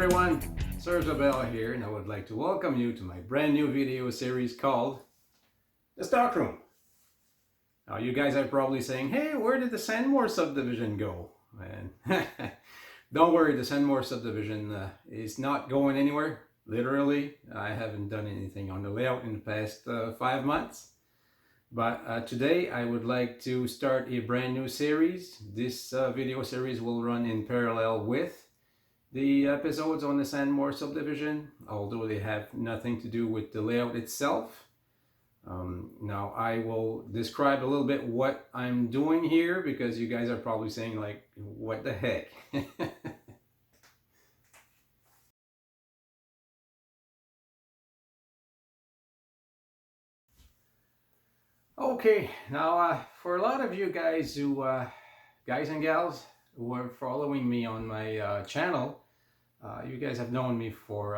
everyone, Serge Bell here, and I would like to welcome you to my brand new video series called The Stockroom. Now you guys are probably saying, hey, where did the Sandmore subdivision go? And don't worry, the Sandmore subdivision is not going anywhere. Literally, I haven't done anything on the layout in the past 5 months. But today I would like to start a brand new series. This video series will run in parallel with the episodes on the Sandmore subdivision, although they have nothing to do with the layout itself. Now I will describe a little bit what I'm doing here, because you guys are probably saying like, what the heck? Okay, now for a lot of you guys who, guys and gals who are following me on my channel, you guys have known me for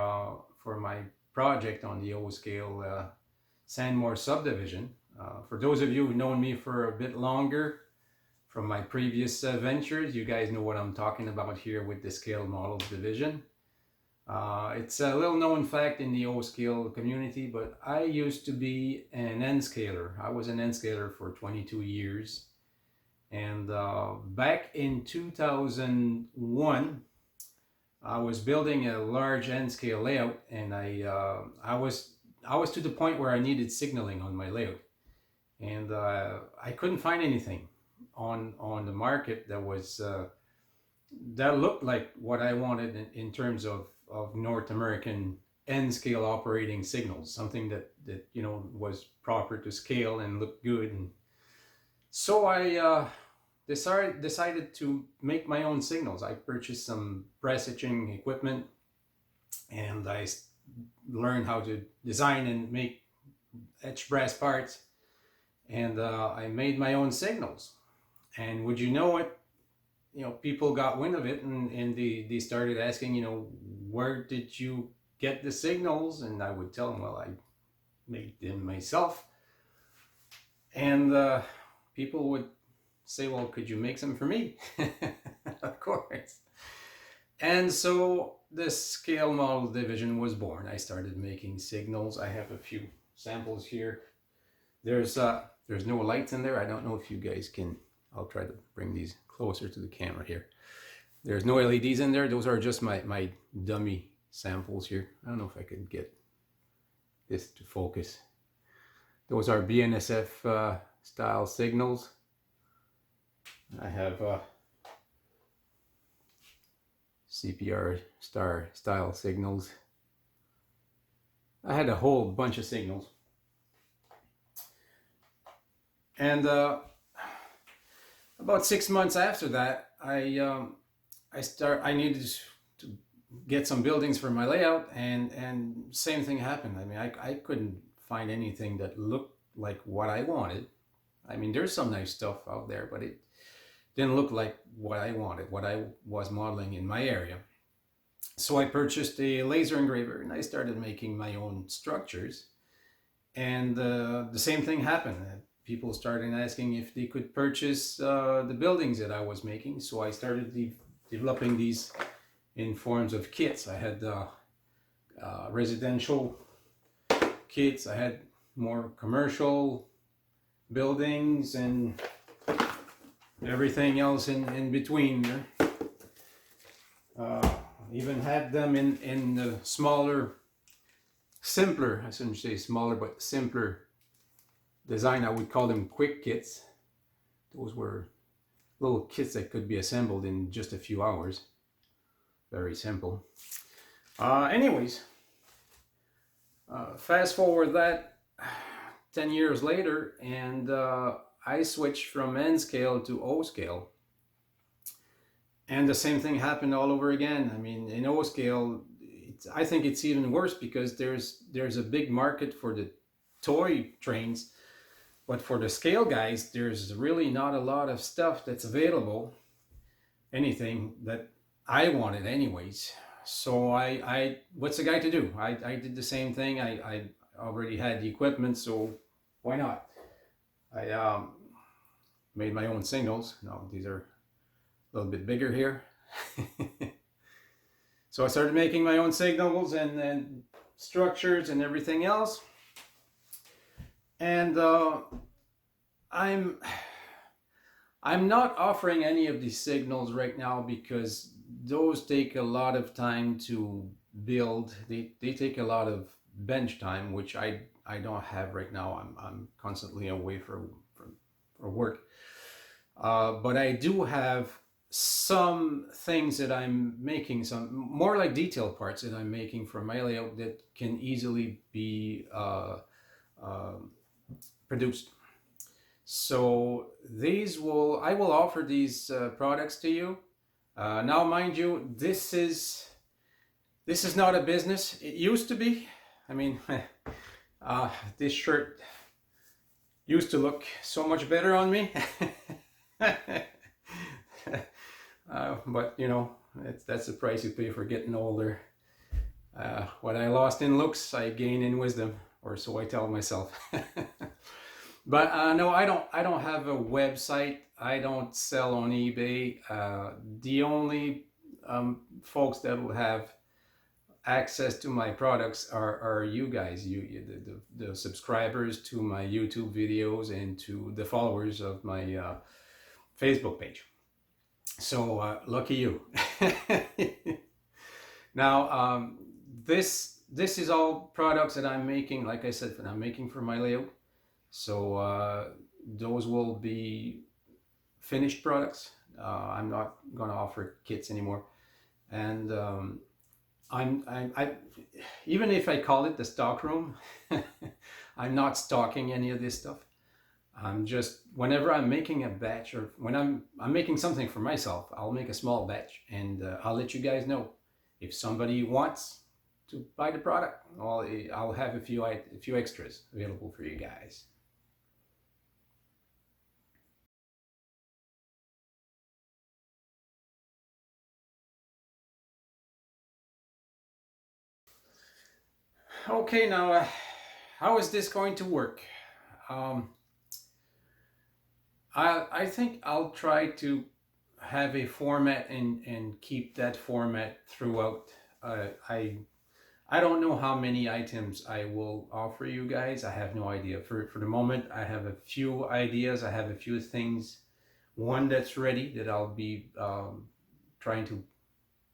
my project on the O-scale Sandmore subdivision. For those of you who've known me for a bit longer from my previous ventures, you guys know what I'm talking about here with the scale models division. It's a little known fact in the O-scale community, but I used to be an N-scaler. I was an N-scaler for 22 years. And back in 2001, I was building a large N-scale layout, and I was to the point where I needed signaling on my layout, and I couldn't find anything on the market that was that looked like what I wanted in terms of North American N-scale operating signals, something that you know was proper to scale and looked good. And so I decided to make my own signals. I purchased some brass etching equipment, and I learned how to design and make etched brass parts, and I made my own signals. And would you know it, you know, people got wind of it, and they started asking, you know, where did you get the signals? And I would tell them, well, I made them myself. And people would say, well, could you make some for me? Of course. And so the scale model division was born. I started making signals. I have a few samples here. There's no lights in there. I don't know if you guys can, I'll try to bring these closer to the camera here. There's no LEDs in there. Those are just my dummy samples here. I don't know if I can get this to focus. Those are BNSF style signals. I have CPR star style signals. I had a whole bunch of signals. And about 6 months after that, I needed to get some buildings for my layout, and same thing happened. I mean, I couldn't find anything that looked like what I wanted. I mean, there's some nice stuff out there, but it didn't look like what I wanted, what I was modeling in my area. So I purchased a laser engraver, and I started making my own structures. And the same thing happened. People started asking if they could purchase the buildings that I was making. So I started developing these in forms of kits. I had residential kits. I had more commercial buildings and everything else in between. Even had them in the smaller, simpler, I shouldn't say smaller, but simpler design. I would call them quick kits. Those were little kits that could be assembled in just a few hours. Very simple. Anyways, fast forward that 10 years later, and I switched from N scale to O scale, and the same thing happened all over again. I mean, in O scale, I think it's even worse, because there's a big market for the toy trains, but for the scale guys, there's really not a lot of stuff that's available, anything that I wanted anyways. So I what's the guy to do? I did the same thing. I already had the equipment, so why not? I made my own signals. Now these are a little bit bigger here. So I started making my own signals and then structures and everything else. And I'm I'm not offering any of these signals right now because those take a lot of time to build. They take a lot of bench time, which I don't have right now. I'm constantly away for work. But I do have some things that I'm making, some more like detail parts that I'm making for my layout that can easily be uh, produced. So I will offer these products to you. Now, mind you, this is not a business. It used to be. I mean, this shirt used to look so much better on me. But you know, that's the price you pay for getting older. What I lost in looks, I gain in wisdom, or so I tell myself. But no, I don't have a website. I don't sell on eBay. The only folks that will have access to my products are you guys, the subscribers to my YouTube videos and to the followers of my Facebook page. So lucky you. Now, this is all products that I'm making. Like I said, I'm making for my layout. So those will be finished products. I'm not going to offer kits anymore. And I even if I call it the stockroom, I'm not stocking any of this stuff. I'm just, whenever I'm making a batch, or when I'm making something for myself, I'll make a small batch and I'll let you guys know. If somebody wants to buy the product, well, I'll have a few extras available for you guys. Okay, now how is this going to work? Um, I think I'll try to have a format and keep that format throughout. I don't know how many items I will offer you guys. I have no idea. For the moment, I have a few ideas. I have a few things. One that's ready that I'll be trying to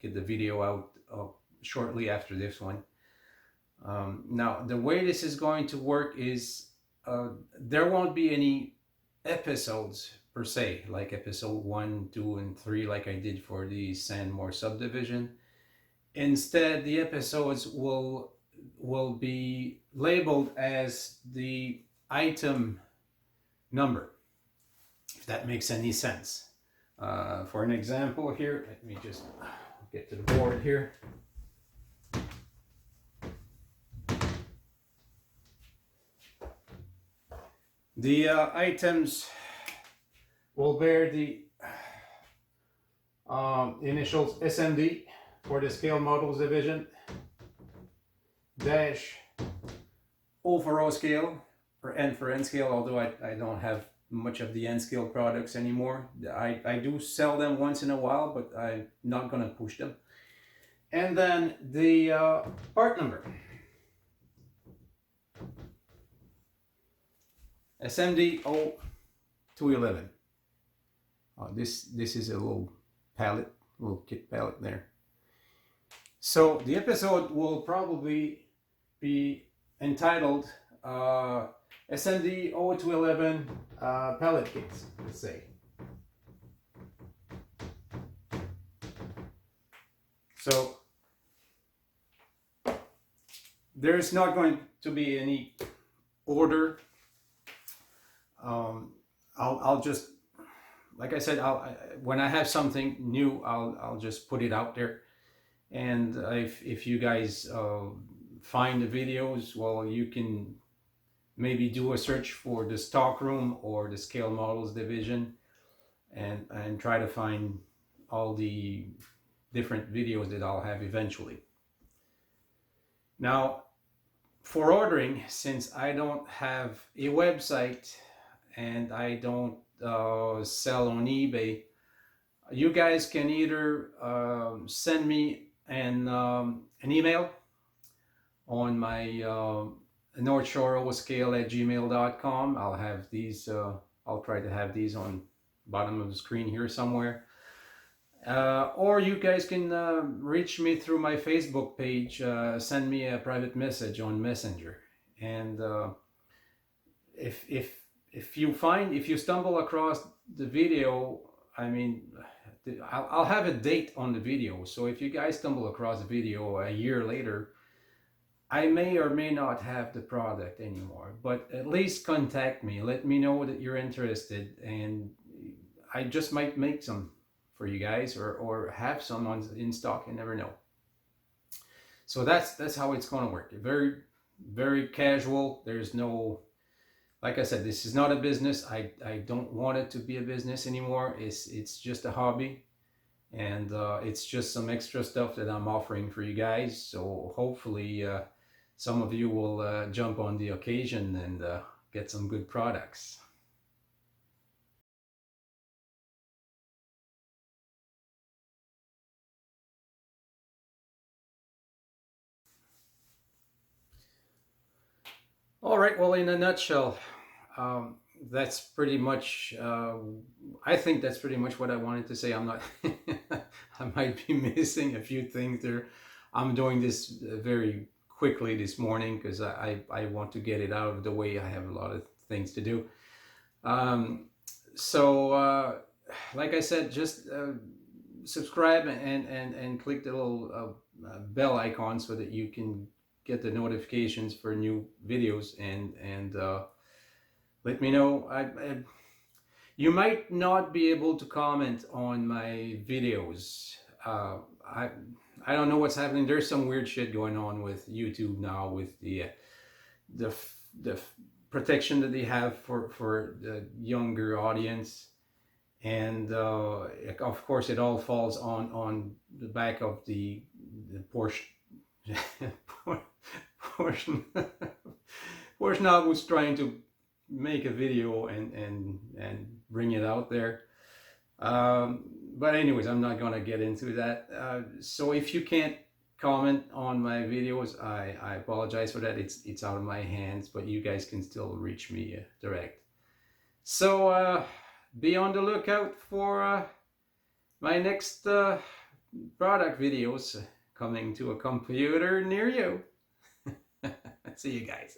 get the video out shortly after this one. Now, the way this is going to work is there won't be any episodes per se, like episode 1, 2, and 3, like I did for the Sandmore subdivision. Instead, the episodes will be labeled as the item number, if that makes any sense. For an example here, let me just get to the board here. The items will bear the initials SMD for the scale models division, dash O for O scale, or N for N scale, although I don't have much of the N scale products anymore. I do sell them once in a while, but I'm not going to push them. And then the part number. SMD 0211. This is a little palette, little kit palette there. So the episode will probably be entitled SMD 0211 palette kits, let's say. So there's not going to be any order. I'll just, like I said, when I have something new, I'll just put it out there. And if you guys find the videos, well, you can maybe do a search for the Stockroom or the Scale Models division, and try to find all the different videos that I'll have eventually. Now, for ordering, since I don't have a website and I don't sell on eBay, you guys can either send me and an email on my northshoreoscale@gmail.com. I'll have these, I'll try to have these on bottom of the screen here somewhere. Or you guys can reach me through my Facebook page, send me a private message on Messenger. And if you find, if you stumble across the video, I mean, I'll have a date on the video. So if you guys stumble across the video a year later, I may or may not have the product anymore, but at least contact me. Let me know that you're interested, and I just might make some for you guys, or have some in stock. You never know. So that's how it's going to work. Very, very casual. There's no, like I said, this is not a business. I don't want it to be a business anymore. It's just a hobby, and it's just some extra stuff that I'm offering for you guys. So hopefully some of you will jump on the occasion and get some good products. All right, well, in a nutshell, um, that's pretty much, I think that's pretty much what I wanted to say. I'm not, I might be missing a few things there. I'm doing this very quickly this morning because I want to get it out of the way. I have a lot of things to do. Um, so, like I said, just subscribe and click the little bell icon so that you can get the notifications for new videos, and let me know. You might not be able to comment on my videos. I I don't know what's happening. There's some weird shit going on with YouTube now with the the protection that they have for the younger audience, and of course it all falls on the back of the portion portion portion I was trying to make a video and bring it out there. But anyways, I'm not gonna get into that. So if you can't comment on my videos, I apologize for that. It's out of my hands, but you guys can still reach me direct. So be on the lookout for my next product videos coming to a computer near you. See you guys.